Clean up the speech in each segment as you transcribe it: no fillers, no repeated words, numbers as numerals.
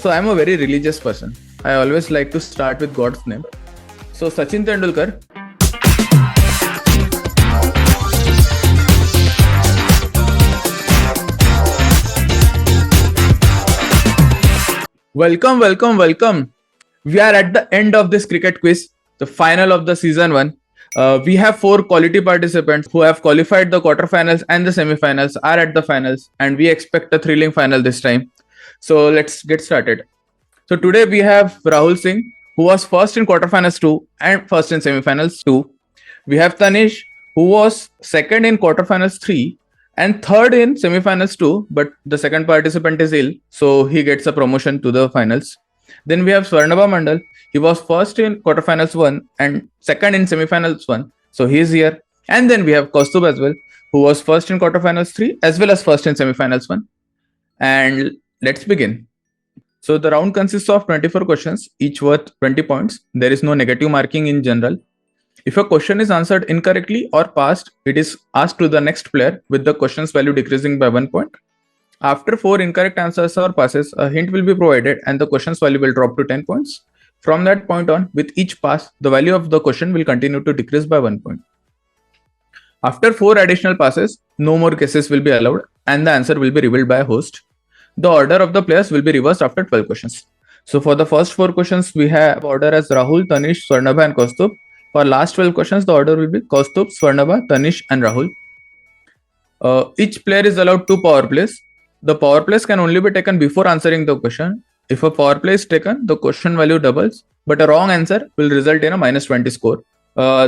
So I'm a very religious person. I always like to start with God's name. So Sachin Tendulkar. Welcome. We are at the end of this cricket quiz, the final of the season 1. We have 4 quality participants who have qualified the quarterfinals and the semifinals, are at the finals, and we expect a thrilling final this time. So let's get started. So today we have Rahul Singh, who was first in quarterfinals 2 and first in semifinals 2. We have Tanish, who was second in quarterfinals 3 and third in semifinals 2, but the second participant is ill, so he gets a promotion to the finals. Then we have Swarnabha Mandal. He was first in quarterfinals 1 and second in semifinals 1, so he is here. And then we have Kaustubh as well, who was first in quarterfinals 3 as well as first in semifinals 1. And let's begin. So the round consists of 24 questions, each worth 20 points. There is no negative marking in general. If a question is answered incorrectly or passed, it is asked to the next player with the question's value decreasing by 1 point. After 4 incorrect answers or passes, a hint will be provided and the question's value will drop to 10 points. From that point on, with each pass, the value of the question will continue to decrease by 1 point. After 4 additional passes, no more guesses will be allowed and the answer will be revealed by a host. The order of the players will be reversed after 12 questions. So for the first 4 questions, we have order as Rahul, Tanish, Swarnabha and Kaustubh. For last 12 questions, the order will be Kaustubh, Swarnabha, Tanish and Rahul. Each player is allowed 2 power plays. The power plays can only be taken before answering the question. If a power play is taken, the question value doubles, but a wrong answer will result in a minus 20 score.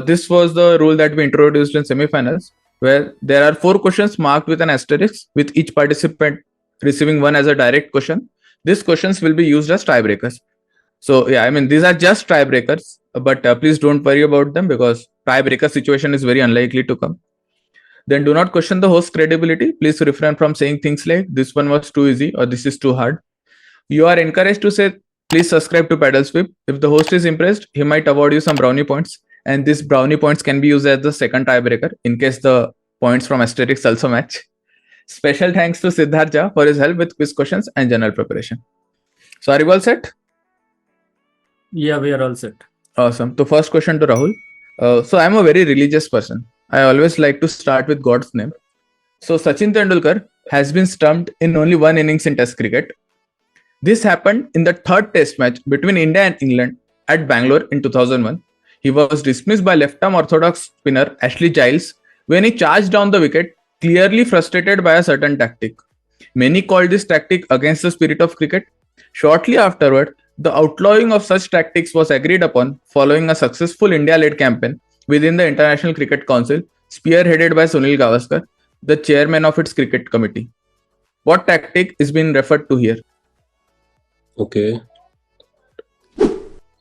This was the rule that we introduced in semifinals, where there are 4 questions marked with an asterisk, with each participant receiving 1 as a direct question. These questions will be used as tiebreakers. So yeah, these are just tiebreakers, but please don't worry about them because tiebreaker situation is very unlikely to come. Then do not question the host's credibility. Please refrain from saying things like this one was too easy or this is too hard. You are encouraged to say please subscribe to Paddle Sweep. If the host is impressed, he might award you some brownie points, and these brownie points can be used as the second tiebreaker in case the points from asterisks also match. Special thanks to Siddharth Jha for his help with quiz questions and general preparation. So are you all set? Yeah, we are all set. Awesome. So first question to Rahul. So I'm a very religious person. I always like to start with God's name. So Sachin Tendulkar has been stumped in only 1 innings in Test cricket. This happened in the 3rd Test match between India and England at Bangalore in 2001. He was dismissed by left-arm orthodox spinner Ashley Giles when he charged down the wicket, clearly frustrated by a certain tactic. Many called this tactic against the spirit of cricket. Shortly afterward, the outlawing of such tactics was agreed upon following a successful India-led campaign within the International Cricket Council, spearheaded by Sunil Gavaskar, the chairman of its cricket committee. What tactic is being referred to here? Okay.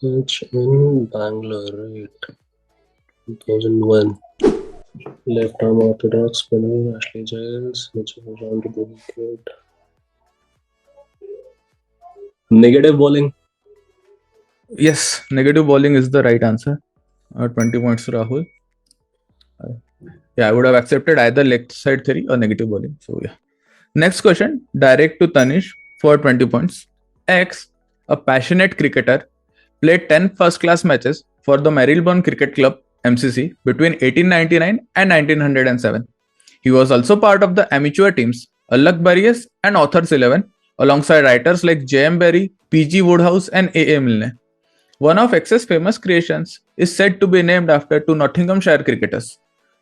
It's in Bangalore, right? 2001. Left arm orthodox spinner Ashley Giles, which was around the wicket. Negative bowling. Yes, negative bowling is the right answer. 20 points to Rahul. I would have accepted either leg side theory or negative bowling. So yeah. Next question, direct to Tanish for 20 points. X, a passionate cricketer, played 10 first-class matches for the Marylebone Cricket Club (MCC) between 1899 and 1907. He was also part of the amateur teams Alak Barriers and Authors 11, alongside writers like J.M. Barrie, P.G. Woodhouse, and A.A. Milne. One of X's famous creations is said to be named after 2 Nottinghamshire cricketers.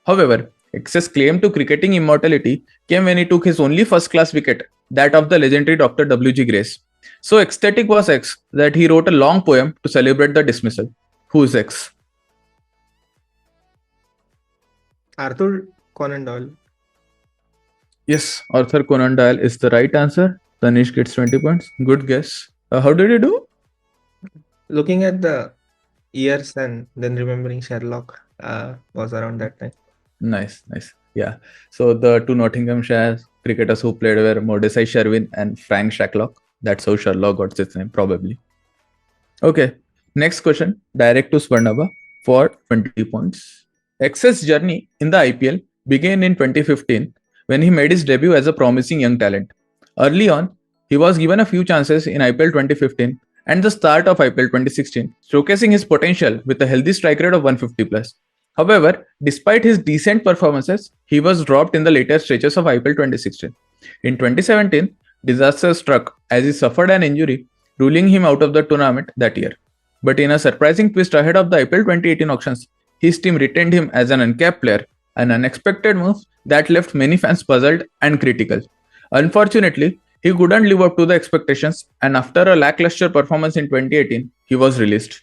However, X's claim to cricketing immortality came when he took his only first-class wicket, that of the legendary Dr. W.G. Grace. So ecstatic was X that he wrote a long poem to celebrate the dismissal. Who is X? Arthur Conan Doyle. Yes, Arthur Conan Doyle is the right answer. Tanish gets 20 points. Good guess. How did you do? Looking at the years and then remembering Sherlock was around that time. Nice. Yeah. So the 2 Nottinghamshire cricketers who played were Mordecai Sherwin and Frank Shacklock. That's how Sherlock got his name, probably. Okay. Next question, direct to Swarnabha for 20 points. X's journey in the IPL began in 2015 when he made his debut as a promising young talent. Early on, He was given a few chances in IPL 2015 and the start of IPL 2016, showcasing his potential with a healthy strike rate of 150 plus. However, despite his decent performances, he was dropped in the later stages of IPL 2016. In 2017, disaster struck as he suffered an injury, ruling him out of the tournament that year. But in a surprising twist ahead of the IPL 2018 auctions, his team retained him as an uncapped player, an unexpected move that left many fans puzzled and critical. Unfortunately, he couldn't live up to the expectations, and after a lackluster performance in 2018, he was released.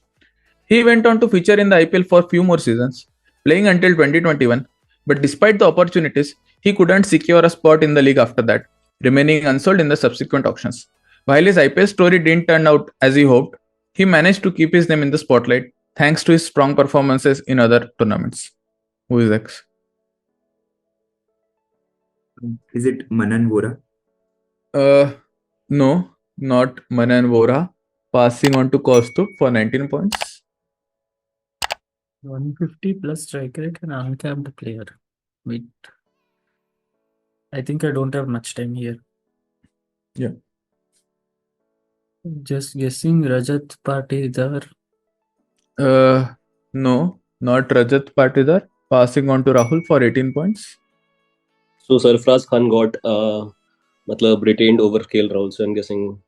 He went on to feature in the IPL for a few more seasons, playing until 2021, but despite the opportunities, he couldn't secure a spot in the league after that, remaining unsold in the subsequent auctions. While his IPL story didn't turn out as he hoped, he managed to keep his name in the spotlight thanks to his strong performances in other tournaments. Who is X? Is it Manan Vora? No, not Manan Vora. Passing on to Kostub for 19 points. 150 plus strike rate and uncapped player. Wait. I think I don't have much time here. Yeah. Just guessing Rajat Patidar. No, not Rajat Patidar. Passing on to Rahul for 18 points. So Sarfraz Khan got retained over KL Rahul. So I'm guessing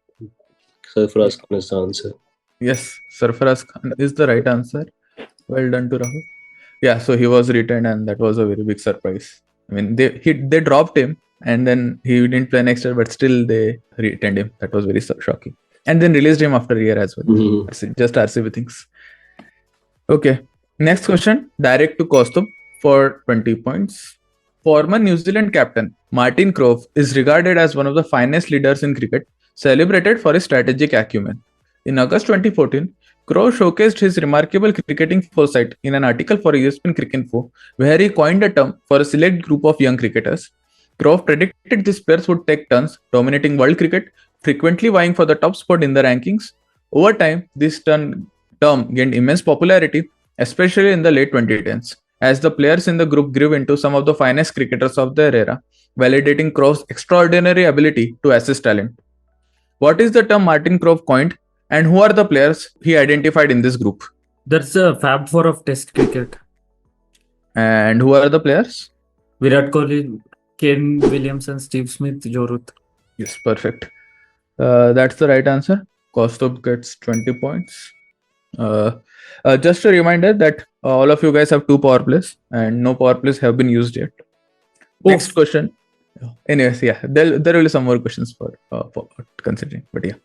Sarfraz Khan is the answer. Yes, Sarfaraz Khan is the right answer. Well done to Rahul. Yeah, so he was retained, and that was a very big surprise. I mean, they dropped him, and then he didn't play next year, but still they retained him. That was very shocking. And then released him after a year as well. Mhm. Just RCB things. Okay, next question. Direct to Kostub for 20 points. Former New Zealand captain Martin Crowe is regarded as one of the finest leaders in cricket, celebrated for his strategic acumen. In August 2014, Crowe showcased his remarkable cricketing foresight in an article for ESPN Cricinfo, where he coined a term for a select group of young cricketers. Crowe predicted these players would take turns dominating world cricket, frequently vying for the top spot in the rankings. Over time, this term gained immense popularity, especially in the late 2010s, as the players in the group grew into some of the finest cricketers of their era, validating Crowe's extraordinary ability to assess talent. What is the term Martin Crowe coined, and who are the players he identified in this group? That's a Fab Four of Test cricket. And who are the players? Virat Kohli, Kane Williamson, Steve Smith, Joe Root. Yes, perfect. That's the right answer. Kostub gets 20 points. Just a reminder that all of you guys have 2 power plays, and no power plays have been used yet. Next question. Anyways, yeah, there will be some more questions for considering, but yeah.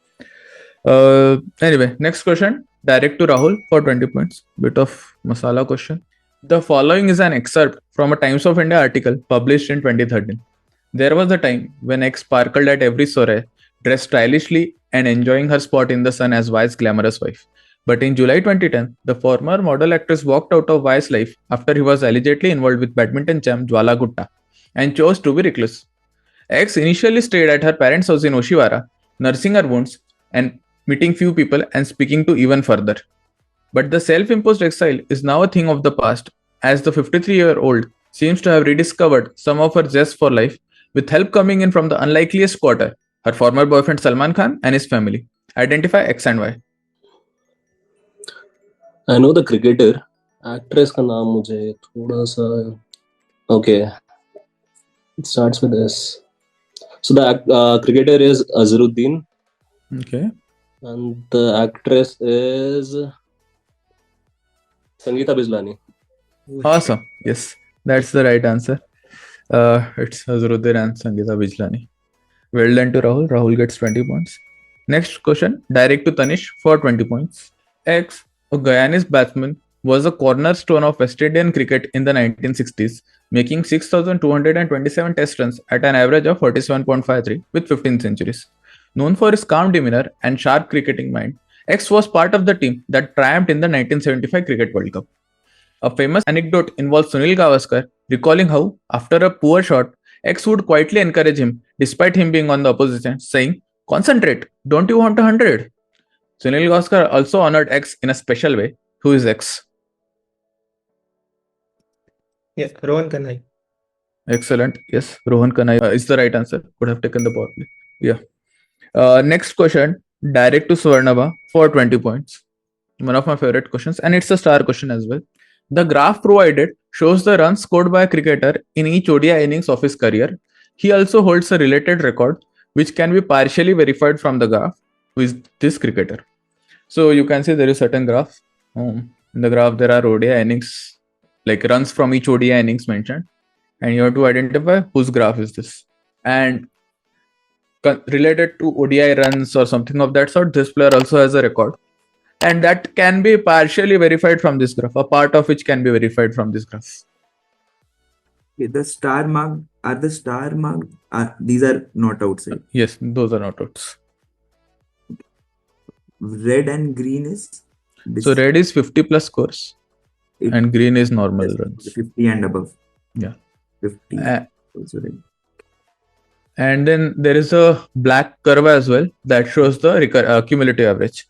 Anyway, next question. Direct to Rahul for 20 points. Bit of masala question. The following is an excerpt from a Times of India article published in 2013. There was a time when X sparkled at every soiree, dressed stylishly and enjoying her spot in the sun as Y's glamorous wife. But in July 2010, the former model actress walked out of Y's life after he was allegedly involved with badminton champ Jwala Gutta and chose to be recluse. X initially stayed at her parents' house in Oshiwara, nursing her wounds and meeting few people and speaking to even further. But the self-imposed exile is now a thing of the past, as the 53-year-old seems to have rediscovered some of her zest for life, with help coming in from the unlikeliest quarter, her former boyfriend Salman Khan and his family. Identify X and Y. I know the cricketer. Actress का नाम मुझे थोड़ा सा. Okay. It starts with S. So the cricketer is Azharuddin. Okay. And the actress is Sangeeta Bijlani. Awesome. Yes, that's the right answer. It's Azharuddin and Sangeeta Bijlani. Well done to Rahul. Rahul gets 20 points. Next question, direct to Tanish for 20 points. X, a Guyanese batsman, was a cornerstone of West Indian cricket in the 1960s, making 6,227 test runs at an average of 47.53 with 15 centuries. Known for his calm demeanor and sharp cricketing mind, X was part of the team that triumphed in the 1975 Cricket World Cup. A famous anecdote involves Sunil Gavaskar recalling how, after a poor shot, X would quietly encourage him despite him being on the opposition, saying, "Concentrate, don't you want 100?" Sunil Gavaskar also honored X in a special way. Who is X? Yeah, Rohan Kanhai. Excellent. Yes, Rohan Kanai is the right answer. Could have taken the power play. Yeah. Next question, direct to Swarnabha for 20 points. One of my favorite questions, and it's a star question as well. The graph provided shows the runs scored by a cricketer in each ODI innings of his career. He also holds a related record, which can be partially verified from the graph, who is this cricketer. So you can see there is certain graph. In the graph, there are ODI innings, like runs from each ODI innings mentioned, and you have to identify whose graph is this. And related to ODI runs or something of that sort, this player also has a record, and that can be partially verified from this graph. A part of which can be verified from this graph. Okay, the star mark are the star mark. These are not outside. Yes, those are not outs. Red and green is So red is 50 plus scores, it- and green is normal yes, runs. 50 and above. Yeah. 50 Uh, also red. and then there is a black curve as well that shows the cumulative average.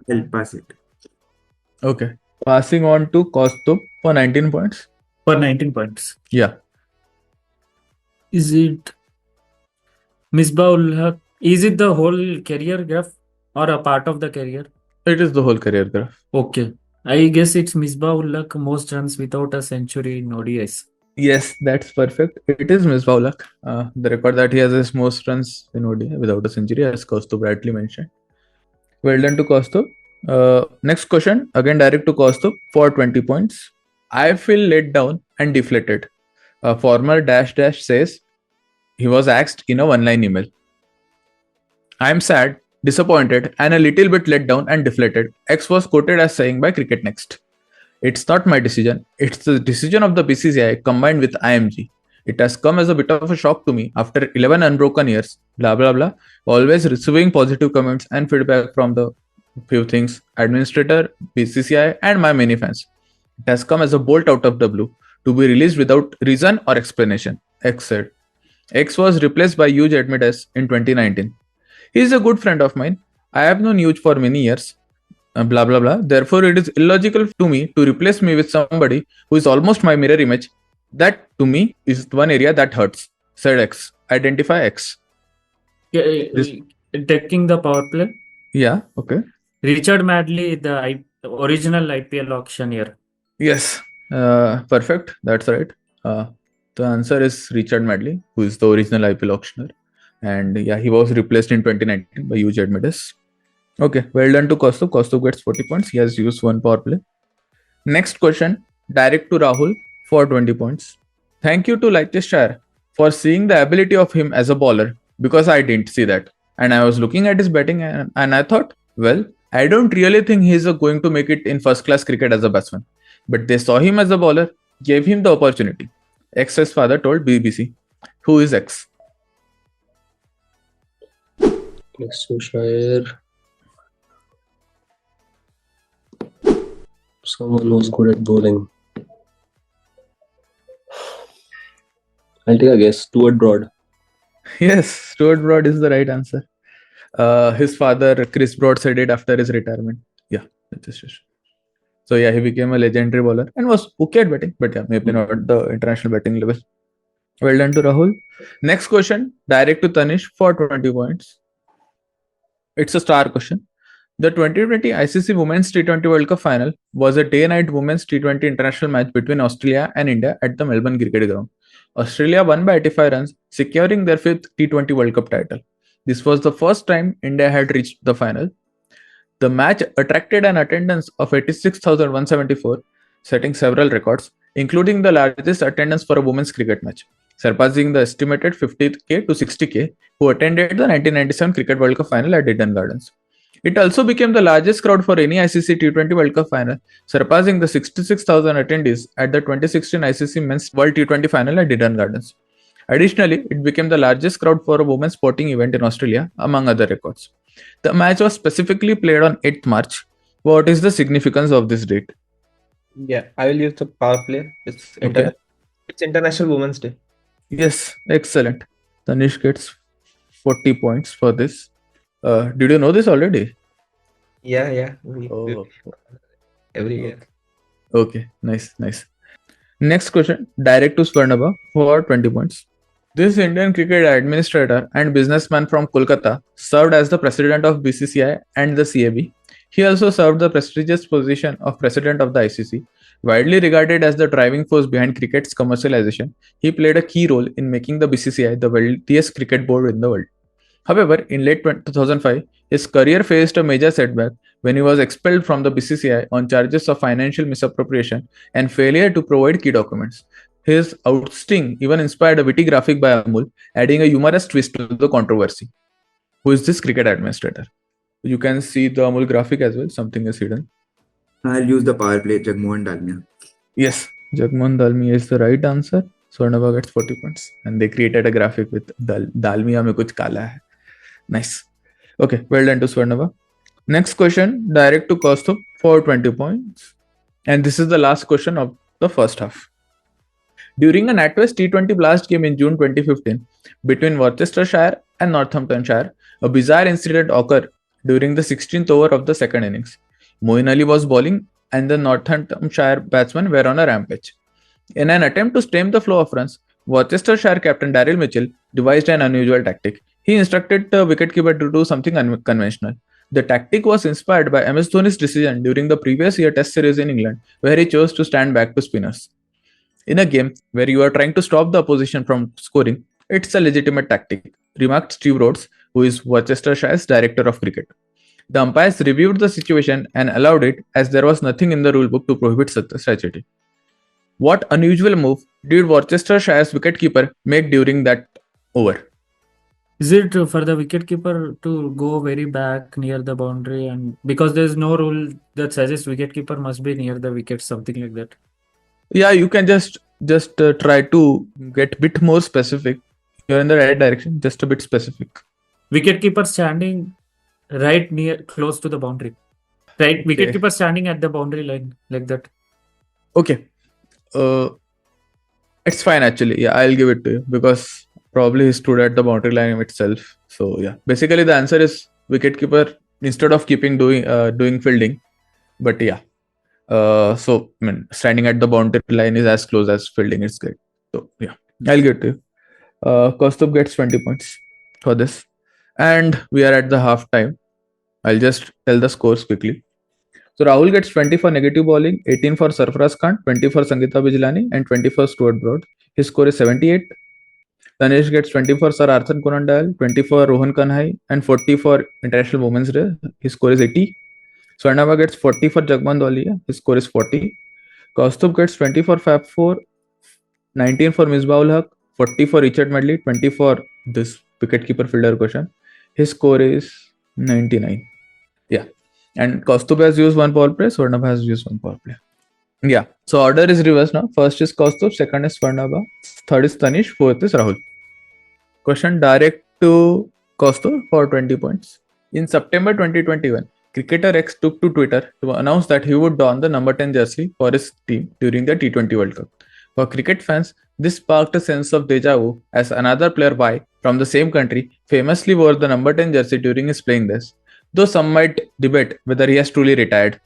I'll pass it. Okay. Passing on to Kaustubh for 19 points. For 19 points. Yeah. Is it Misbah-ul-Haq? Is it the whole career graph or a part of the career? It is the whole career graph. Okay. I guess it's Misbah-ul-Haq most runs without a century in ODIs. Yes, that's perfect. It is Misbah-ul-Haq. The record that he has is most runs in ODI without a century, as Kaustubh rightly mentioned. Well done to Kaustubh. Next question, again direct to Kaustubh for 20 points. I feel let down and deflated. A former dash dash says he was asked in a one-line email. I am sad, disappointed, and a little bit let down and deflated. X was quoted as saying by Cricket Next. It's not my decision. It's the decision of the BCCI combined with IMG. It has come as a bit of a shock to me after 11 unbroken years, blah blah blah, always receiving positive comments and feedback from the few things, administrator, BCCI, and my many fans. It has come as a bolt out of the blue to be released without reason or explanation, X said. X was replaced by Huge Admides in 2019. He is a good friend of mine. I have known Huge for many years. Blah blah blah. Therefore, it is illogical to me to replace me with somebody who is almost my mirror image. That to me is one area that hurts, said X. Identify X. This- Taking the power play. Yeah, okay. Richard Madley, the original IPL auctioneer. Yes, perfect. That's right. The answer is Richard Madley, who is the original IPL auctioneer. And yeah, he was replaced in 2019 by Huge Admides. Okay, well done to Kaustubh. Kaustubh gets 40 points. He has used one power play. Next question, direct to Rahul for 20 points. Thank you to Leicester for seeing the ability of him as a bowler, because I didn't see that. And I was looking at his batting and I thought, well, I don't really think he's going to make it in first class cricket as a batsman. But they saw him as a bowler, gave him the opportunity. X's father told BBC. Who is X? Next to Shire. Someone who's good at bowling. I'll take a guess. Stuart Broad. Yes, Stuart Broad is the right answer. His father, Chris Broad, said it after his retirement. Yeah, that's just it. So yeah, he became a legendary bowler and was okay at batting, but yeah, maybe not the international batting level. Well done to Rahul. Next question, direct to Tanish for 20 points. It's a star question. The 2020 ICC Women's T20 World Cup final was a day-night Women's T20 international match between Australia and India at the Melbourne Cricket Ground. Australia won by 85 runs, securing their 5th T20 World Cup title. This was the first time India had reached the final. The match attracted an attendance of 86,174, setting several records, including the largest attendance for a women's cricket match, surpassing the estimated 50k to 60k who attended the 1997 Cricket World Cup final at Eden Gardens. It also became the largest crowd for any ICC T20 World Cup final, surpassing the 66,000 attendees at the 2016 ICC Men's World T20 final at Eden Gardens. Additionally, it became the largest crowd for a women's sporting event in Australia, among other records. The match was specifically played on 8th March. What is the significance of this date? Yeah, I will use the power play. It's Okay. it's International Women's Day. Yes, excellent. Tanish gets 40 points for this. Did you know this already? Yeah. Oh. Every year. Okay, nice. Next question, direct to Swarnabha for 20 points. This Indian cricket administrator and businessman from Kolkata served as the president of BCCI and the CAB. He also served the prestigious position of president of the ICC. Widely regarded as the driving force behind cricket's commercialization, he played a key role in making the BCCI the wealthiest cricket board in the world. However, in late 2005, his career faced a major setback when he was expelled from the BCCI on charges of financial misappropriation and failure to provide key documents. His ousting even inspired a witty graphic by Amul, adding a humorous twist to the controversy. Who is this cricket administrator? You can see the Amul graphic as well. Something is hidden. I'll use the power play, Jagmohan Dalmia. Yes, Jagmohan Dalmia is the right answer. Swarnabha gets 40 points. And they created a graphic with Dalmia mein kuch kala hai. Nice. Okay, well done to Swarnabha. Next question, direct to Kaustubh for 20 points. And this is the last question of the first half. During a NatWest T20 Blast game in June 2015 between Worcestershire and Northamptonshire, a bizarre incident occurred during the 16th over of the second innings. Moeen Ali was bowling and the Northamptonshire batsmen were on a rampage. In an attempt to stem the flow of runs, Worcestershire captain Daryl Mitchell devised an unusual tactic. He instructed the wicketkeeper to do something unconventional. The tactic was inspired by MS Dhoni's decision during the previous year Test series in England, where he chose to stand back to spinners. In a game where you are trying to stop the opposition from scoring, it's a legitimate tactic, remarked Steve Rhodes, who is Worcestershire's director of cricket. The umpires reviewed the situation and allowed it as there was nothing in the rulebook to prohibit such a strategy. What unusual move did Worcestershire's wicketkeeper make during that over? Is it for the wicketkeeper to go very back near the boundary, and because there's no rule that suggests wicketkeeper must be near the wicket, something like that? Yeah, you can just try to get a bit more specific. You're in the right direction, just a bit specific. Wicketkeeper standing right near, close to the boundary. Right, wicketkeeper standing at the boundary line, like that. Okay. It's fine actually. Yeah, I'll give it to you because probably he stood at the boundary line itself. So yeah, basically the answer is wicketkeeper instead of doing fielding. But yeah. So I mean, standing at the boundary line is as close as fielding is great. So yeah, I'll get to you. Kaustubh gets 20 points for this, and we are at the half time. I'll just tell the scores quickly. So Rahul gets 20 for negative bowling, 18 for Sarfaraz Khan, 20 for Sangeeta Bijlani, and 20 for Stuart Broad. His score is 78. Tanesh gets 20 for Sir Arthur Kunandal, 20 for Rohan Kanhai, and 40 for International Women's Day. His score is 80. Swarnabha gets 40 for Jagmohan Dalmia. His score is 40. Kaustubh gets 20 for Fab 4, 19 for Misbah-ul Haq, 40 for Richard Medley, 20 for this wicketkeeper fielder question. His score is 99. Yeah. And Kaustubh has used one power play, Swarnabha has used one power play. Yeah. So order is reversed now. First is Kaustubh, second is Swarnabha, third is Tanish, fourth is Rahul. Question direct to Kaustubh for 20 points. In September 2021, cricketer X took to Twitter to announce that he would don the number 10 jersey for his team during the T20 World Cup. For cricket fans, this sparked a sense of deja vu as another player Y from the same country famously wore the number 10 jersey during his playing days, though some might debate whether he has truly retired.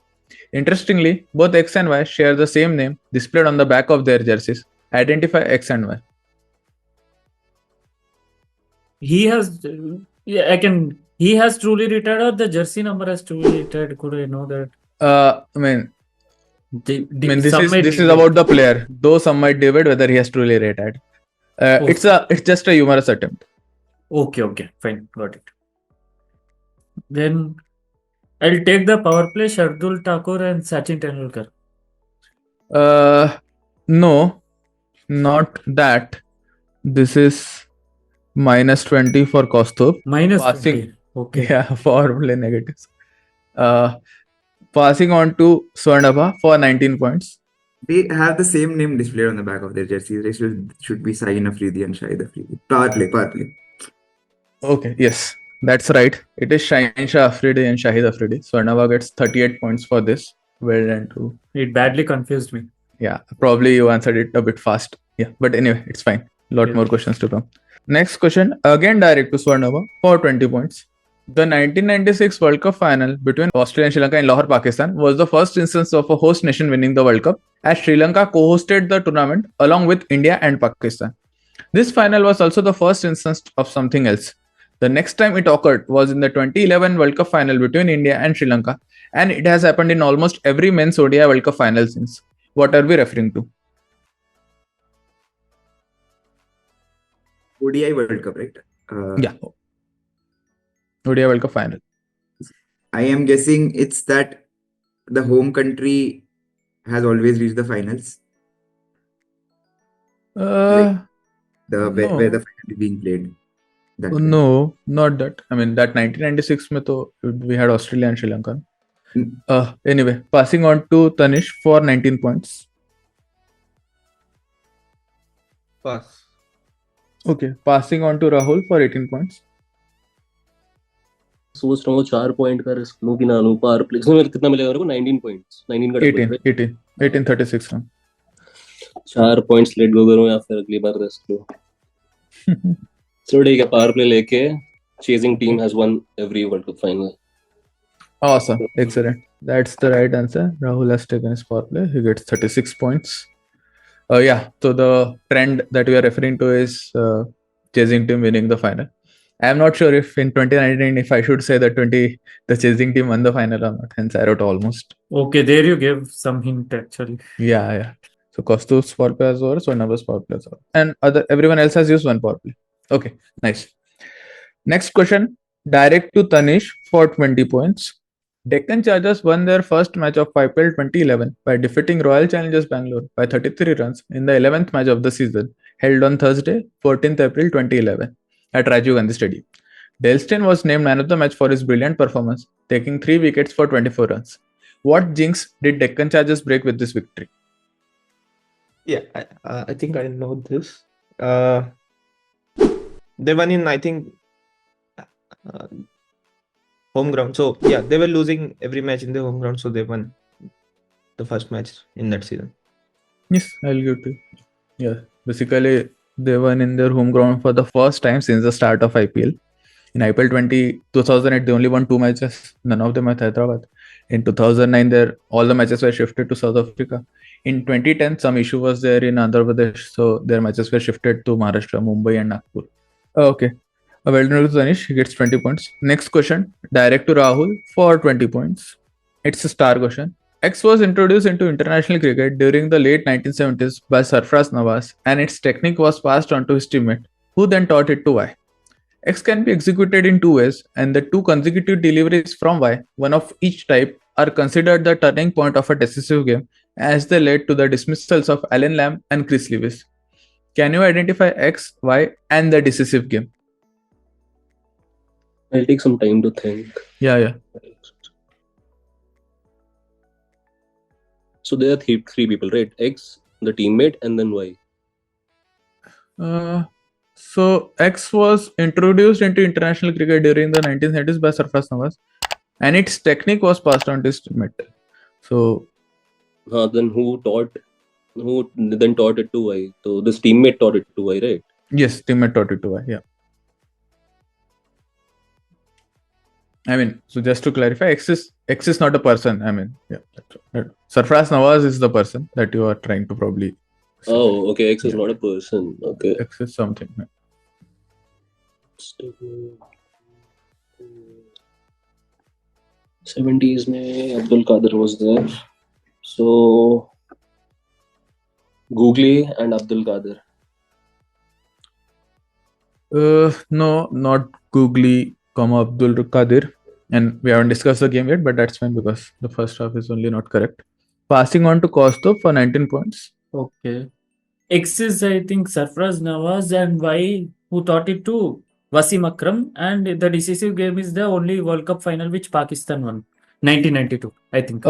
Interestingly, both X and Y share the same name displayed on the back of their jerseys. Identify X and Y. He has, yeah, I can. He has truly retired, or the jersey number has truly retired. Could I know that? This is about the player. Though some might debate whether he has truly retired. It's just a humorous attempt. Okay, fine, got it. Then I'll take the power play. Shardul Thakur and Sachin Tendulkar. No, not that. This is minus 20 for Kaustubh. Minus Passing. 20. Okay. Yeah, power play negatives. Passing on to Swarnabha for 19 points. They have the same name displayed on the back of their jerseys. They should be Sahin Afridi and Shahid Afridi. Power play. Okay, yes, that's right. It is Shaheen Shah Afridi and Shahid Afridi. Swarnabha gets 38 points for this. Well done too. It badly confused me. Yeah, probably you answered it a bit fast. Yeah, but anyway, it's fine. Lot more questions to come. Next question, again direct to Swarnabha for 20 points. The 1996 World Cup final between Australia and Sri Lanka in Lahore, Pakistan was the first instance of a host nation winning the World Cup, as Sri Lanka co-hosted the tournament along with India and Pakistan. This final was also the first instance of something else. The next time it occurred was in the 2011 World Cup final between India and Sri Lanka, and it has happened in almost every men's ODI World Cup final since. What are we referring to? ODI World Cup, right? Yeah, ODI World Cup final. I am guessing it's that the home country has always reached the finals, Uh, where the no, final is being played. That way. no, not that. I mean, that 1996 mein to we had Australia and Sri Lanka. Mm. Anyway, passing on to Tanish for 19 points. Pass. Okay, passing on to Rahul for 18 points. सोच रहा हूँ 4 point का risk लूं कि ना लूं. Power play इसमें कितना मिलेगा मेरे को? 19 पॉइंट्स. 19 का double 18, 18, 1836 run. 4 points let go करूं या फिर अगली बार रिस्क लूं. चलो ठीक है, पावर प्ले लेके. Chasing team has one every world cup final. Awesome, excellent. That's the right answer. Rahul has taken his power play. He gets 36 points. Yeah, so the trend that we are referring to is chasing team winning the final. I am not sure if in 2019 if I should say that the chasing team won the final or not. Hence, I wrote almost. Okay, there you gave some hint actually. Yeah. So Kaustub's power play is over, so Nava's power play is over. And everyone else has used one power play. Okay, nice. Next question, direct to Tanish for 20 points. Deccan Chargers won their first match of IPL 2011 by defeating Royal Challengers Bangalore by 33 runs in the 11th match of the season, held on Thursday, 14th April 2011 at Rajiv Gandhi Stadium. Dale Steyn was named man of the match for his brilliant performance, taking 3 wickets for 24 runs. What jinx did Deccan Chargers break with this victory? Yeah, I think I know this. They won in, I think, home ground. So yeah, they were losing every match in the home ground, so they won the first match in that season. Yes, I'll give to you. Yeah, basically they won in their home ground for the first time since the start of IPL. In IPL 2008, they only won 2 matches. None of them at Hyderabad. In 2009, all the matches were shifted to South Africa. In 2010, some issue was there in Andhra Pradesh, so their matches were shifted to Maharashtra, Mumbai, and Nagpur. Okay. Well done to Tanish. He gets 20 points. Next question, direct to Rahul for 20 points. It's a star question. X was introduced into international cricket during the late 1970s by Sarfraz Nawaz, and its technique was passed on to his teammate, who then taught it to Y. X can be executed in 2 ways, and the 2 consecutive deliveries from Y, one of each type, are considered the turning point of a decisive game, as they led to the dismissals of Alan Lamb and Chris Lewis. Can you identify X, Y, and the decisive game? I'll take some time to think. Yeah. So there are three people, right? X, the teammate, and then Y. So X was introduced into international cricket during the 1970s by Sarfraz Nawaz, and its technique was passed on to his teammate. So Then who then taught it to Y? So this teammate taught it to Y, right? yes, teammate taught it to Y. Yeah. I mean, so just to clarify, X is not a person. I mean, yeah. Sarfraz Nawaz is the person that you are trying to probably. Oh, okay. X is not a person. Okay. X is something. 70s mein Abdul Qadir was there. So Googly and Abdul Qadir. No, not Googly, Abdul Qadir. And we haven't discussed the game yet, but that's fine because the first half is only not correct. Passing on to Kaustubh for 19 points. Okay. X is, I think, Sarfraz Nawaz, and Y, who taught it to Wasim Akram, and the decisive game is the only World Cup final which Pakistan won, 1992, I think.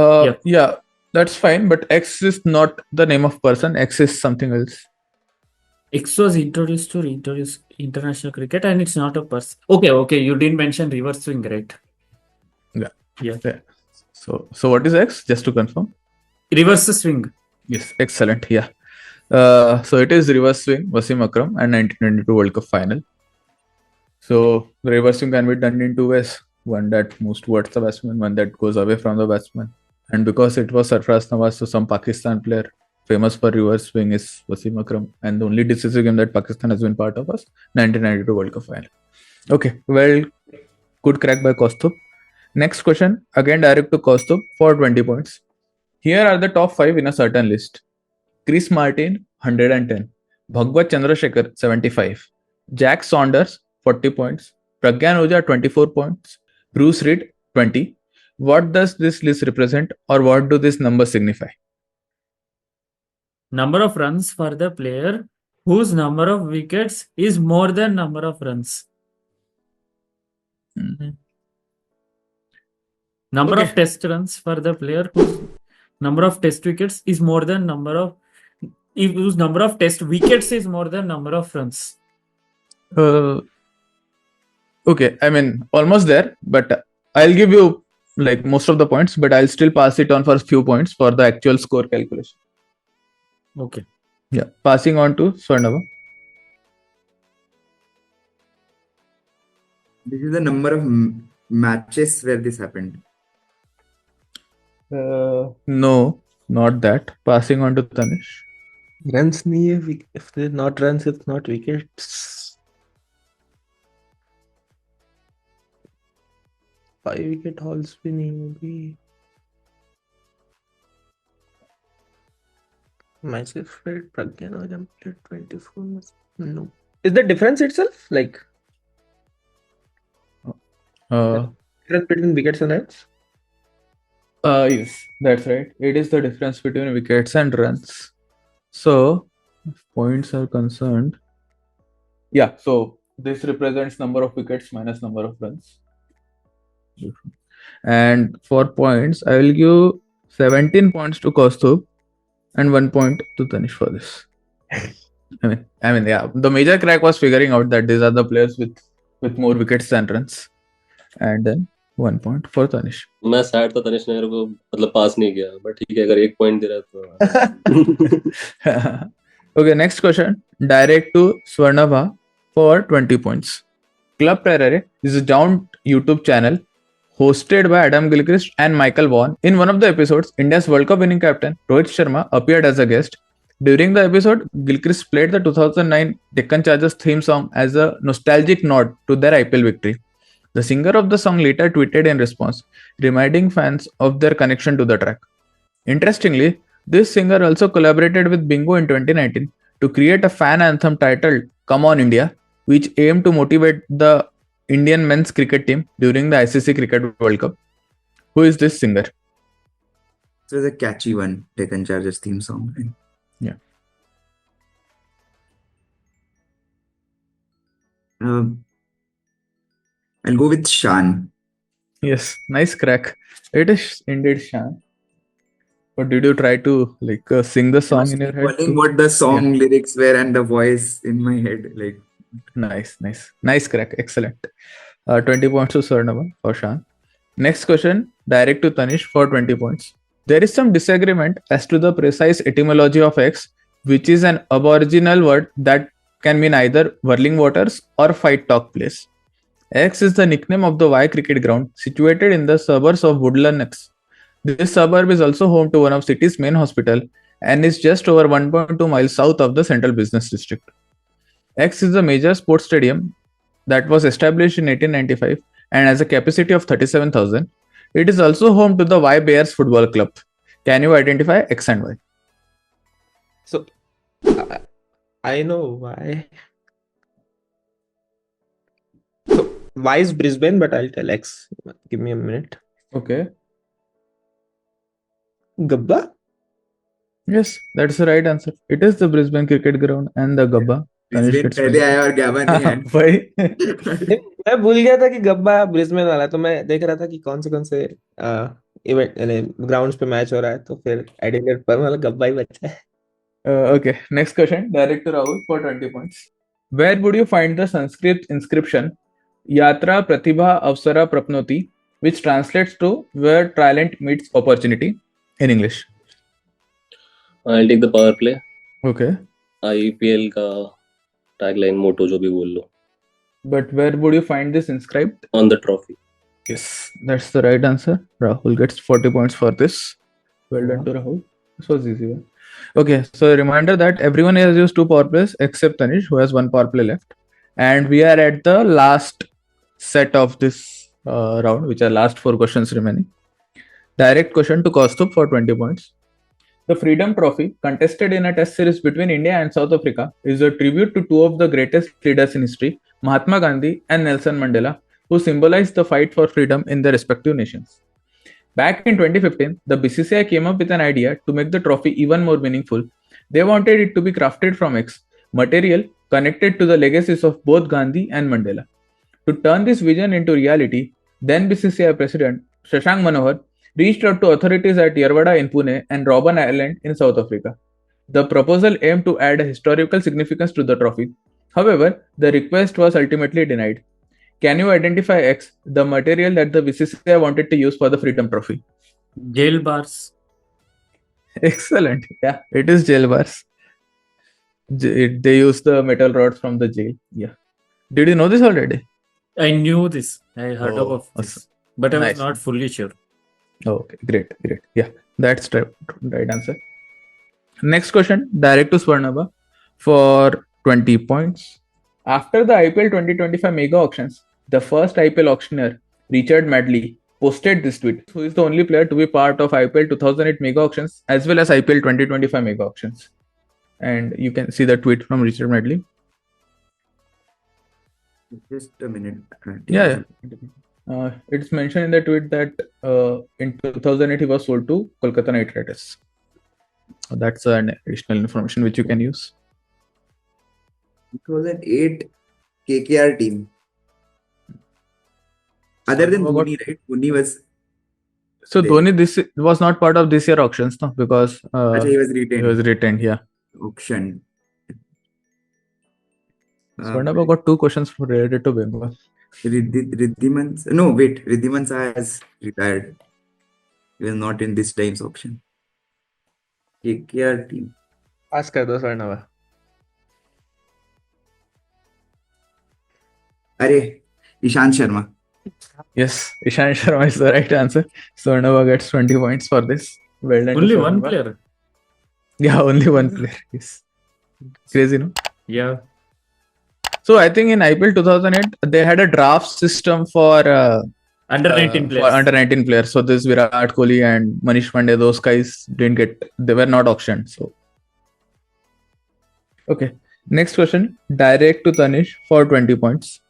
Yeah, that's fine, but X is not the name of person. X is something else. X was introduced to international cricket, and it's not a person. Okay, you didn't mention reverse swing, right? Yeah. So what is X? Just to confirm. Reverse swing. Yes, excellent. Yeah. So it is reverse swing, Wasim Akram, and 1922 World Cup final. So the reverse swing can be done in 2 ways. One that moves towards the batsman, one that goes away from the batsman. And because it was Sarfraz Nawaz, so some Pakistan player famous for reverse swing is Wasim Akram, and the only decisive game that Pakistan has been part of was 1992 World Cup final. Okay, well, good crack by Kaustubh. Next question, again direct to Kaustubh for 20 points. Here are the top 5 in a certain list. Chris Martin, 110. Bhagwat Chandrasekhar, 75. Jack Saunders, 40 points. Pragyan Oja, 24 points. Bruce Reed, 20. What does this list represent, or what do these numbers signify? Number of runs for the player whose number of wickets is more than number of runs. Number of Okay. test runs for the player whose number of test wickets is more than whose number of test wickets is more than number of runs. Okay, I mean, almost there, but I'll give you like most of the points, but I'll still pass it on for a few points for the actual score calculation. Okay. Yeah, passing on to Swarnava. This is the number of matches where this happened. No, not that. Passing on to Tanish. Runs नहीं है, if they're not runs, it's not wickets. 5 wicket hauls भी नहीं होगी. Myself played Pragyan Ojam played 24. No. Is the difference itself like difference between wickets and runs? Yes, that's right. It is the difference between wickets and runs. So, if points are concerned, yeah. So this represents number of wickets minus number of runs. And for points, I will give 17 points to Kaustubh and 1 point to Tanish for this. I mean, yeah. The major crack was figuring out that these are the players with more wickets than runs, and then 1 point for Tanish. मैं sad था तनिष ने मेरे को मतलब पास नहीं किया but ठीक है अगर 1 पॉइंट दे रहा है तो Okay, next question. Direct to Swarnabha for 20 points. Club Terrare is a joint YouTube channel hosted by Adam Gilchrist and Michael Vaughan. In one of the episodes, India's World Cup winning captain Rohit Sharma appeared as a guest. During the episode, Gilchrist played the 2009 Deccan Chargers theme song as a nostalgic nod to their IPL victory. The singer of the song later tweeted in response, reminding fans of their connection to the track. Interestingly, this singer also collaborated with Bingo in 2019 to create a fan anthem titled Come On India, which aimed to motivate the Indian men's cricket team during the ICC Cricket World Cup. Who is this singer? This was a catchy one, Deccan Chargers theme song. Yeah. I'll go with Shan. Yes, nice crack. It is indeed Shan. But did you try to sing the song in your head? Recalling what the song lyrics were and the voice in my head. Like, Nice crack. Excellent. 20 points to Swarnava for Shan. Next question, direct to Tanish for 20 points. There is some disagreement as to the precise etymology of X, which is an aboriginal word that can mean either whirling waters or fight talk place. X is the nickname of the Y cricket ground situated in the suburbs of Woodland X. This suburb is also home to one of city's main hospital and is just over 1.2 miles south of the central business district. X is a major sports stadium that was established in 1895 and has a capacity of 37,000. It is also home to the Y Bears Football Club. Can you identify X and Y? So I know why. So why is Brisbane, but I'll tell X. Give me a minute. Okay. Gabba? Yes, that's the right answer. It is the Brisbane Cricket Ground and the Gabba. Tanish gets पहले आया और Gabba नहीं आया. Why? मैं भूल गया था कि गब्बा ब्रिस्बेन वाला, तो मैं देख रहा था कि कौन से इवेंट यानी ग्राउंड्स पे मैच हो रहा है, तो फिर एडिलेड पर वाला गब्बा ही बचा है. Okay, next question. Direct to Rahul for 20 points. Where would you find the Sanskrit inscription Yatra Pratibha Avsara Prapnoti, which translates to where talent meets opportunity in English? I'll take the power play. Okay. IPL का tagline मोटो जो भी बोल लो. But where would you find this inscribed? On the trophy. Yes, that's the right answer. Rahul gets 40 points for this. Well done to Rahul. This was easy one. Okay, so a reminder that everyone has used 2 power plays except Tanish, who has 1 power play left. And we are at the last set of this round, which are last 4 questions remaining. Direct question to Kaustup for 20 points. The Freedom Trophy, contested in a test series between India and South Africa, is a tribute to 2 of the greatest leaders in history, Mahatma Gandhi and Nelson Mandela, who symbolized the fight for freedom in their respective nations. Back in 2015, the BCCI came up with an idea to make the trophy even more meaningful. They wanted it to be crafted from X, material connected to the legacies of both Gandhi and Mandela. To turn this vision into reality, then BCCI President Shashank Manohar reached out to authorities at Yerwada in Pune and Robben Island in South Africa. The proposal aimed to add a historical significance to the trophy. However, the request was ultimately denied. Can you identify X, the material that the BCCI wanted to use for the Freedom Trophy? Jail bars. Excellent. Yeah, it is jail bars. They use the metal rods from the jail. Yeah. Did you know this already? I knew this. I heard Oh, about awesome. this, but I was Nice. not fully sure. Okay, great. Yeah, that's right answer. Next question, direct to Swarnabha for 20 points. After the IPL 2025 mega auctions, the first IPL auctioneer, Richard Madley, posted this tweet, who is the only player to be part of IPL 2008 mega auctions as well as IPL 2025 mega auctions. And you can see the tweet from Richard Madley. Just a minute. Yeah. It's mentioned in the tweet that in 2008 he was sold to Kolkata Knight Riders. That's an additional information which you can use. 2008 KKR team. Other than Swarnabha got- Dhoni, right? Dhoni was. So There. Dhoni this was not part of this year auctions, no, because Acha, he was he retained. was retained. Yeah. Auction. Swarnabha got 2 questions related to Bengal. Riddhiman. No, wait. Riddhiman has retired. He was not in this time's auction. KKR team. पास कर दो स्वर्णवा. Arey, Ishant Sharma. Yes, Ishan Sharma is the right answer. Swarnabha gets 20 points for this. Well done. to Only one Swarnabha. player. Yeah, only one player. Yes. Crazy, no? Yeah. So I think in IPL 2008 they had a draft system for Under 19 for players. under 19 players. So this Virat Kohli and Manish Pandey, those guys didn't get. They were not auctioned. So okay. Next question, direct to Tanish for 20 points.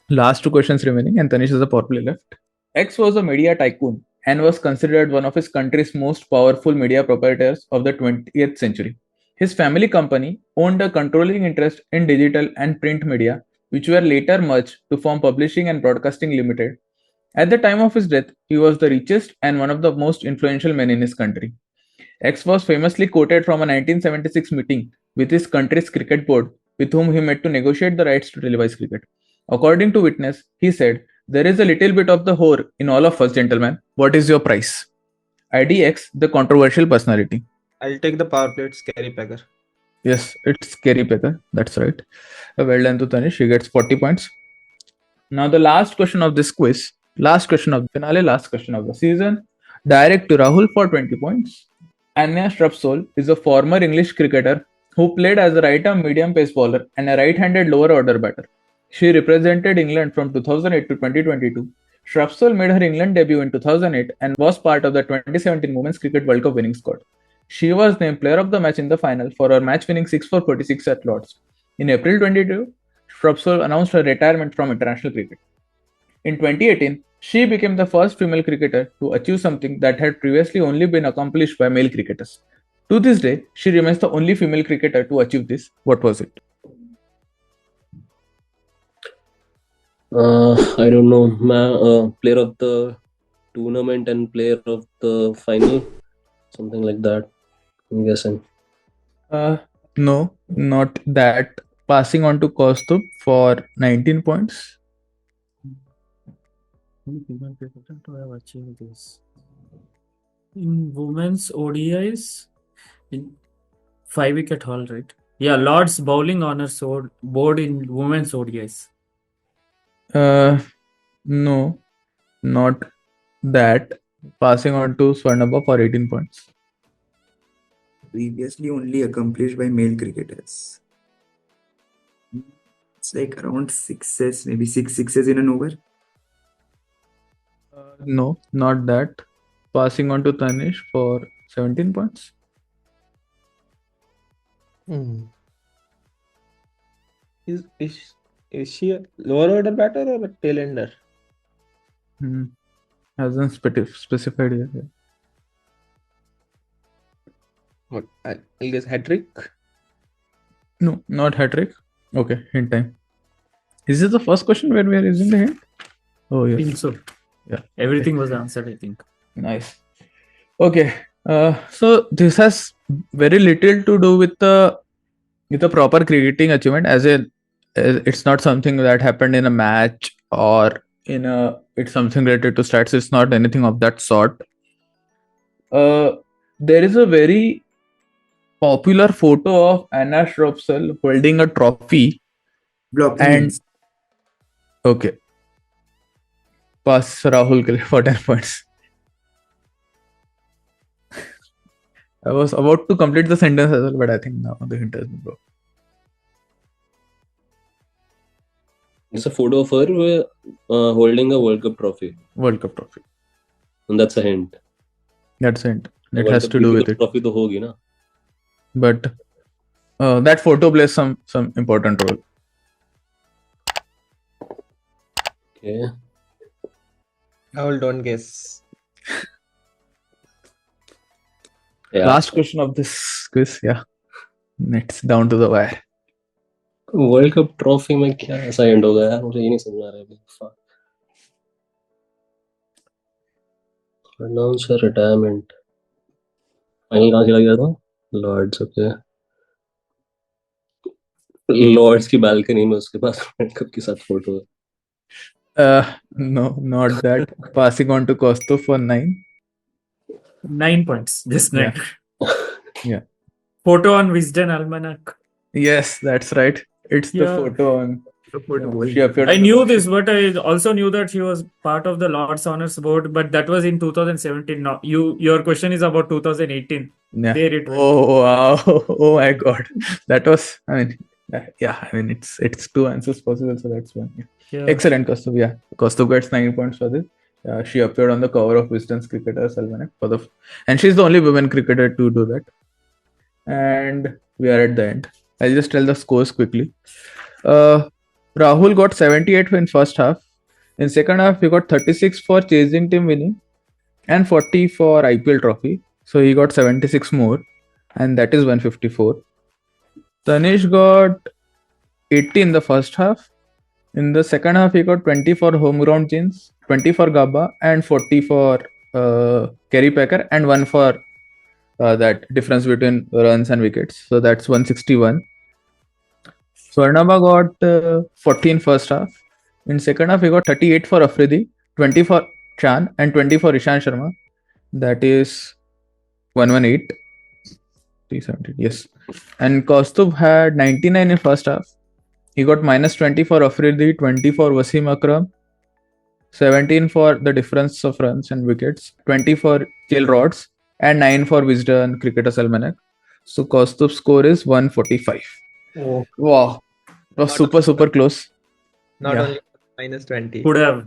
Last 2 questions remaining, and Tanish has a power play left. X was a media tycoon and was considered one of his country's most powerful media proprietors of the 20th century. His family company owned a controlling interest in digital and print media, which were later merged to form Publishing and Broadcasting Limited. At the time of his death, he was the richest and one of the most influential men in his country. X was famously quoted from a 1976 meeting with his country's cricket board, with whom he met to negotiate the rights to televise cricket. According to witness, he said, "There is a little bit of the whore in all of us, gentlemen. What is your price?" IDX, the controversial personality. I'll take the power play. It's Kerry Packer. Yes, it's Kerry Packer. That's right. Well done to Tanish. He gets 40 points. Now, the last question of this quiz, last question of the finale, last question of the season. Direct to Rahul for 20 points. Anya Strupsol is a former English cricketer who played as a right-arm medium pace bowler and a right-handed lower order batter. She represented England from 2008 to 2022. Strupsol made her England debut in 2008 and was part of the 2017 Women's Cricket World Cup winning squad. She was named player of the match in the final for her match-winning 6 for 46 at Lord's. In April 22, Strupsol announced her retirement from international cricket. In 2018, she became the first female cricketer to achieve something that had previously only been accomplished by male cricketers. To this day, she remains the only female cricketer to achieve this. What was it? I don't know. Player of the tournament and player of the final, something like that. I'm guessing. No, not that. Passing on to Kaustup for 19 points. Women cricketer to have achieved this. In women's ODIs, in 5-wicket haul, right? Yeah, Lord's bowling honors board in women's ODIs. No, not that. Passing on to Swarnabha for 18 points. previously only accomplished by male cricketers. It's like around sixes, maybe 6 sixes in an over. No, not that. Passing on to Tanish for 17 points. Hmm. Is she a lower order batter or a tail ender? Hasn't specified here. Yeah. What? I'll guess hat trick. No, not hat trick. Okay, hint time. Is this the first question where we are using the hint? Oh, I yes. think so. Yeah. Everything was answered, I think. Nice. Okay. So this has very little to do with the proper cricketing achievement, as it's not something that happened in a match or it's something related to stats. It's not anything of that sort. There is a very popular photo of Anna Stropsel holding a trophy. Blocking And ins. okay, pass Rahul ke liye for 10 points. I was about to complete the sentence as well, but I think now the hint has been broken. It's a photo of her holding a World Cup trophy, World Cup trophy. and that's a hint. That's a hint. The It World has Cup to do with it. trophy to hogi na. But that photo plays some important role. Okay. Rahul, don't guess. Yeah. Last question of this quiz. Yeah, it's down to the wire. World cup trophy में क्या ऐसा and होगा यार, मुझे ये नहीं समझ आ रहा है अभी. Announce her retirement. फाइनल कहाँ खेला गया था? लॉर्ड्स. ओके. लॉर्ड्स की बालकनी में उसके पास वर्ल्ड कप के साथ फोटो है. No, not that. Passing on to Kostu for 9. 9 points. Just 9. Yeah. Photo on Wisden Almanac. Yes, that's right. It's the Yeah. photo on. The photo was- She appeared. I on the knew cover. this, but I also knew that she was part of the Lord's Honors Board, but that was in 2017. Now, your question is about 2018. Yeah. There it went. Oh wow! Oh my God! That was. I mean, yeah. I mean, it's 2 answers possible, so that's one. Yeah. Yeah. Excellent, Kaustubh. Yeah, Kaustubh gets 9 points for this. She appeared on the cover of Wisden's Cricketers Almanac and she's the only women cricketer to do that. And we are at the end. I'll just tell the scores quickly. Rahul got 78 in first half. In second half, he got 36 for chasing team winning and 40 for IPL trophy. So he got 76 more, and that is 154. Tanish got 80 in the first half. In the second half, he got 20 for home ground wins, 20 for Gabba, and 40 for Kerry Packer, and 1 for that difference between runs and wickets. So that's 161. Swarnaba got 14 first half. In second half, he got 38 for Afridi, 20 for Chan, and 20 for Ishan Sharma. That is 118. 370. Yes. And Kaustubh had 99 in first half. He got minus 20 for Afridi, 20 for Wasim Akram, 17 for the difference of runs and wickets, 20 for kill rods, and 9 for Wisden Cricketers Almanac. So Kaustubh's score is 145. Oh, Wow. It was super close. Not Yeah. only minus 20. could have.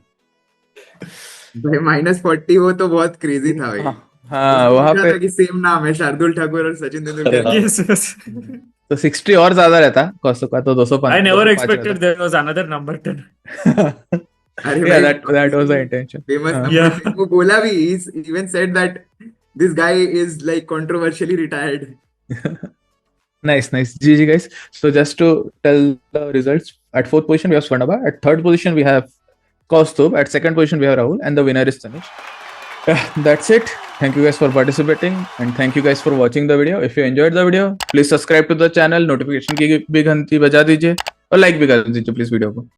भाई -40 हो तो बहुत crazy था भाई. हाँ वहाँ लिखा पे था कि सेम नाम है शार्दुल ठाकुर और सचिन तेंदुलकर. हाँ. Yes, yes. तो 60 और ज्यादा रहता कौस्तुभ का तो 205. I never 205 expected there was another number 10. रहता. अरे Yeah, भाई, that was the intention. famous हाँ. number Yeah. 10 वो बोला भी. He even said that this guy is like controversially retired. Nice. GG guys. So just to tell the results, at 4th position we have Swarnaba, at 3rd position we have Kaustubh, at 2nd position we have Rahul, and the winner is Tanish. That's it. Thank you guys for participating and thank you guys for watching the video. If you enjoyed the video, please subscribe to the channel, notification की भी घंटी बजा दीजिए और like भी कर दीजिए please video को.